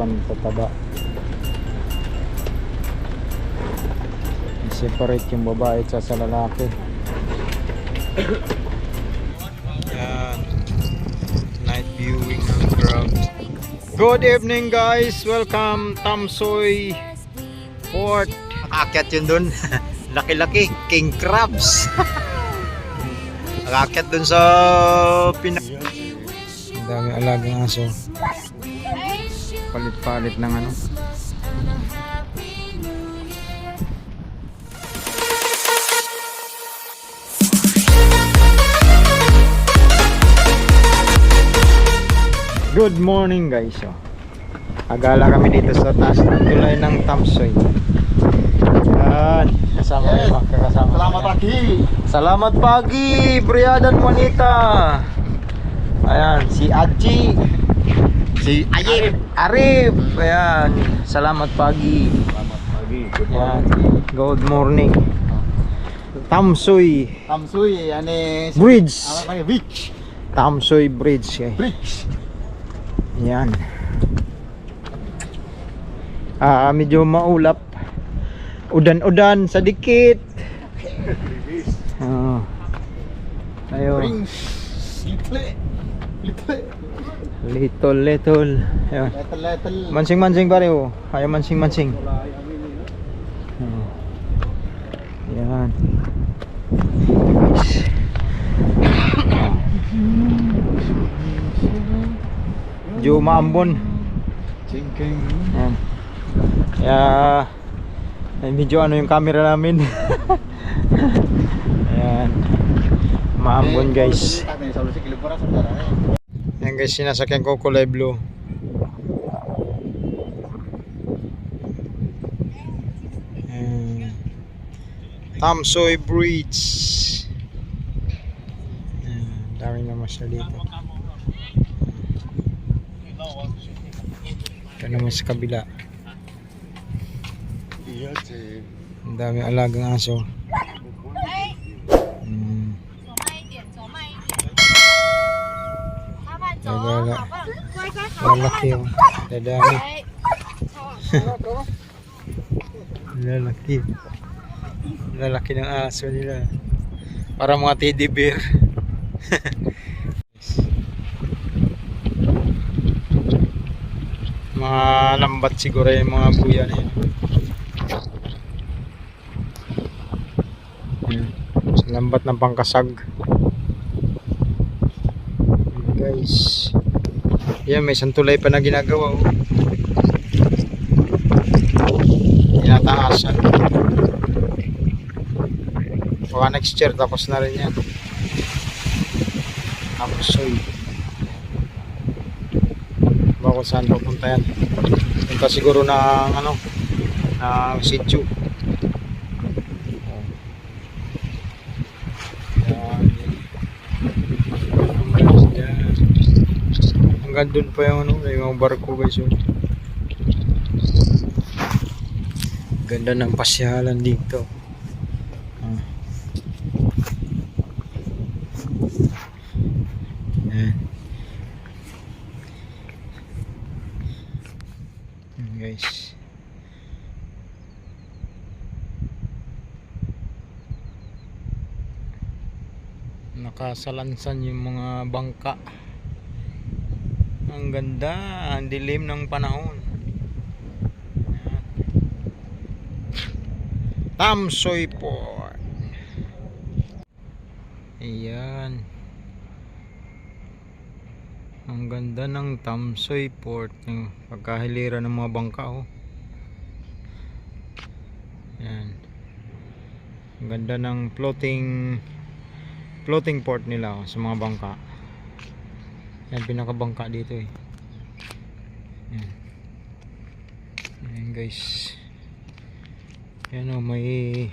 katawan, tataba. I-separate yung babae at sa lalaki. Yan. Night viewing ng crowd. Good evening guys! Welcome Tamsoy Port. Aakyat yun dun. Laki-laki, king crabs. Aakyat dun sa ang dami alagang aso. Palit-palit ng ano. Good morning guys. Agala kami dito sa taas ng tulay ng Tamsoy. Yan, kasama yung magkakasama. Selamat pagi. Selamat pagi, Briadan Juanita. Ayan, si Aji, si Arif. Ayan, selamat pagi. Selamat pagi. Ayan, good morning. Tamsoy Tamsoy, ane Bridge. apa namanya? Beach. Tamsoy Bridge. Bridge. Ayan. Medyo maulap. Udan-udan sa dikit. Ayo. Little. Ayan. Little. Mansing-mansing pare oh. Ayo mansing-mansing. Ayan. Juma Ambon. Cingking. Ayan. Kaya medyo ano yung camera namin. Ayan. Maambon guys. Ayan guys, sinasakyan ko kulay blue. Ayan. Tamsoy Bridge. Ayan. Dami naman siya dito. Ito naman sa kabila. Ang dami alagang aso. Lalaki oh. Dadami. Lalaki ng aso nila. Para mga teddy bear. Mga lambat siguro yung mga buya na yun. Lambat ng pangkasag. Guys, yan, may isang tulay pa na ginagawa oh. Tinataasan. Baka next year tapos na rin yan. Tamsoy. Baka saan pupunta yan. Punta siguro ng ano, ng sitio. Hanggang dun pa yung ano, yung barko guys yun. Ganda ng pasyalan dito. Ayan. Ayan guys. Nakasalansan yung mga bangka. Ang ganda, ang dilim ng panahon. Tamsoy Port. Ayan. Ang ganda ng Tamsoy Port. Yung pagkahilira ng mga bangka oh. Ayan. Ang ganda ng floating port nila oh, sa mga bangka. Yan, pinakabangka dito eh. Yan. Yan guys. Yan o, may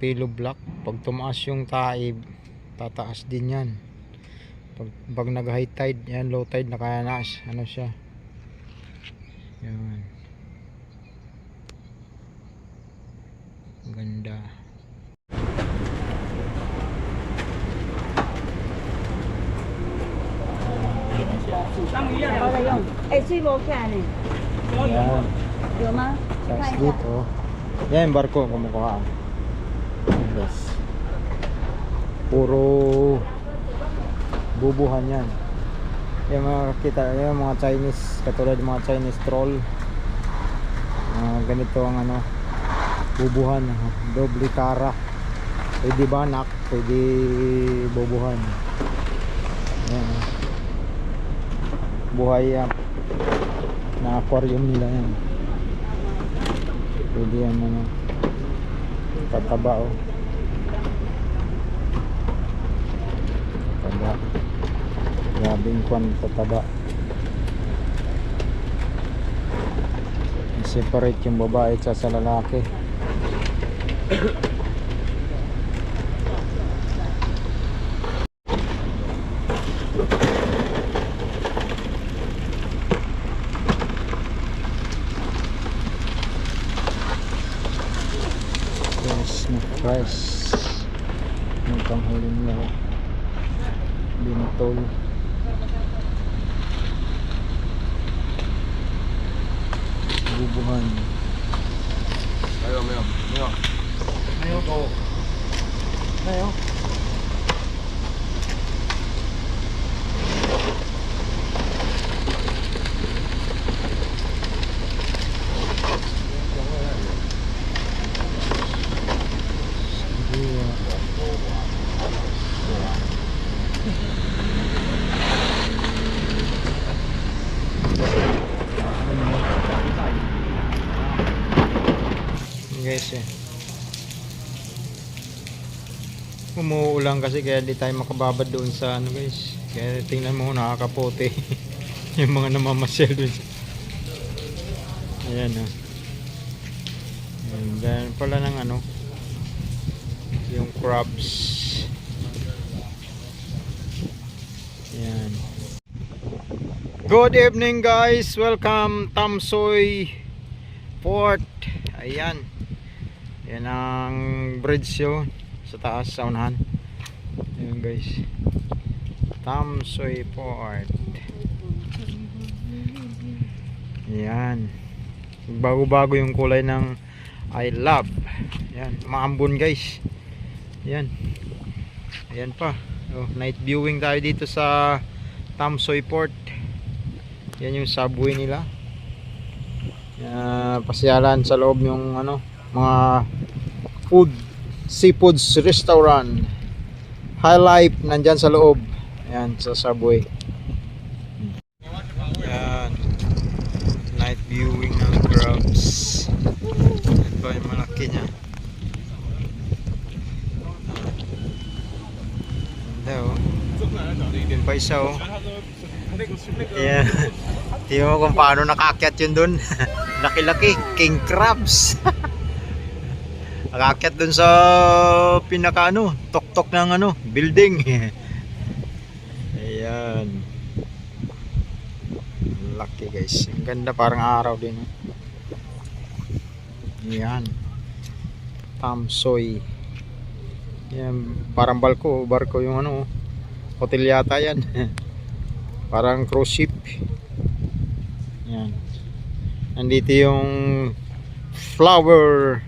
pillow block. Pag tumaas yung taib, tataas din yan. Pag nag high tide, yan low tide, nakanaas. Ano siya? Yan. Ganda. 好的用。哎，水无起来呢， Yan. 有吗？去 Tapos 看一下。 dito. Yan yung barko kumukuha. Yes. Puro bubuhan yan. Yung mga kita, yung mga Chinese, katulad ng mga Chinese troll. Ganito ang ano, bubuhan, doble kara. Pwede banak, pwede bubuhan. Yan. Buhay yan. Na aquarium nila yan. Pwede yan ano, tataba oh. Tataba. Grabing kwan tataba. I-separate yung babae at sa lalaki. Yes, na price. Yung panghuli nila. Bintol. Bubuhan. Ayo, ayo, ayo. Ayo ko. Ayo. Guys eh. Umuulan kasi kaya di tayo makababad doon sa ano guys. Kaya tingnan mo nakakapote yung mga namamasyal doon. Ayan ah. And then pala ng ano yung crabs. Ayan. Good evening guys. Welcome Tamsoy Port. Ayan. Yan ang bridge yun sa taas sa unahan. Ayan guys, Tamsoy Port. Yan, bago-bago yung kulay ng I love. Yan, maambon guys. Yan, ayan pa oh, night viewing tayo dito sa Tamsoy Port. Yan yung subway nila. Pasyalan sa loob yung ano, mga food, seafoods restaurant. High life nandyan sa loob. Ayan sa subway. Ayan, night viewing ng crabs. Ayan pa yung malaki nya. Ganda oh. Yung pa isa oh. Ayan. Tingnan mo kung paano nakakyat yun dun. Laki-laki, king crabs. Nakakyat dun sa pinaka ano, tok-tok ng ano, building. Ayan. Laki guys. Ang ganda, parang araw din. Ayan. Tamsoy. Ayan, parang barko yung ano, hotel yata yan. Parang cruise ship. Ayan. Nandito yung flower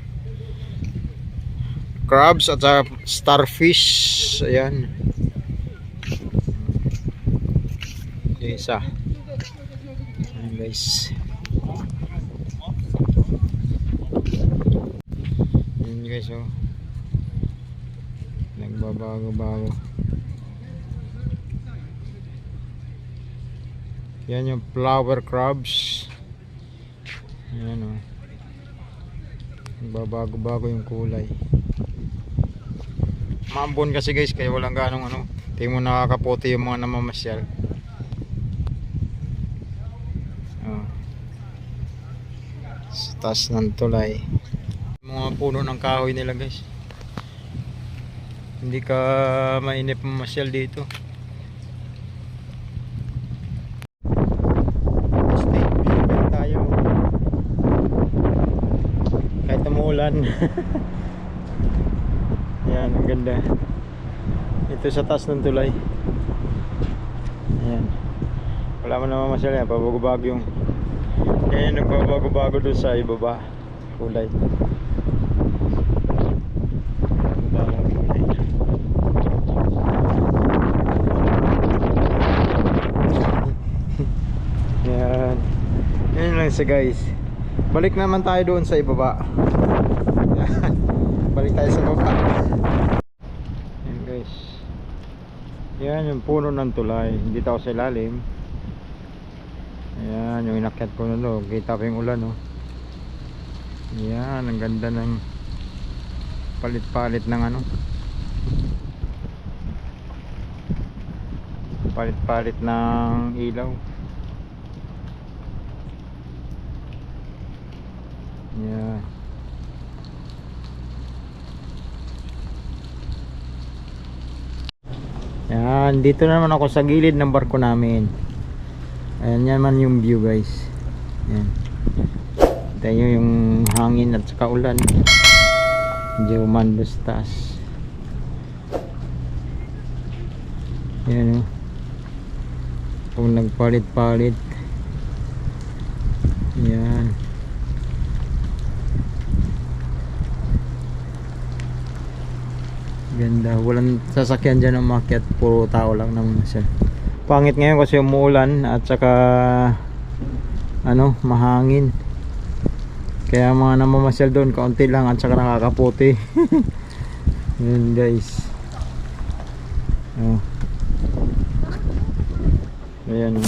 crabs at starfish. Ayan. Yung isa. Ayan guys. Ayan guys oh. Nagbabago-bago. Yan yung flower crabs. Ayan o. Babago-bago yung kulay. Maambon kasi guys, kaya walang ganong ano. Tingin mo nakakapote yung mga namamasyal. Oh. Sa taas ng tulay. Mga puno ng kahoy nila guys. Hindi ka mainip mamasyal dito. Umuulan. Yan, ang ganda. Ito sa taas ng tulay. Ayan. Wala man naman masyal yan, pabago-bago yung yan yung nagbabago-bago doon sa ibaba kulay. Bagong kulay niya. Yan. Yan lang siya guys. Balik naman tayo doon sa ibaba. Yan. Balik tayo sa baba. Yan guys. Yan yung puno ng tulay. Hindi tayo sa ilalim. Ayan yung inakyat ko na no. Kita pa yung ulan no. Yan ang ganda ng palit-palit ng ano. Palit-palit ng ilaw. Yeah. Yan, dito naman ako sa gilid ng barko namin. Ayan yan man yung view guys. Yan. Tayo yung hangin at saka ulan. Medyo manlustas. Yan o. Kung nagpalit-palit. Yan. Ganda, walang sasakyan dyan ang market, puro tao lang naman siya. Pangit ngayon kasi umuulan at saka ano, mahangin. Kaya mga namamasyal doon, kaunti lang at saka nakakaputi. Yun guys. Oh. Ayan oh.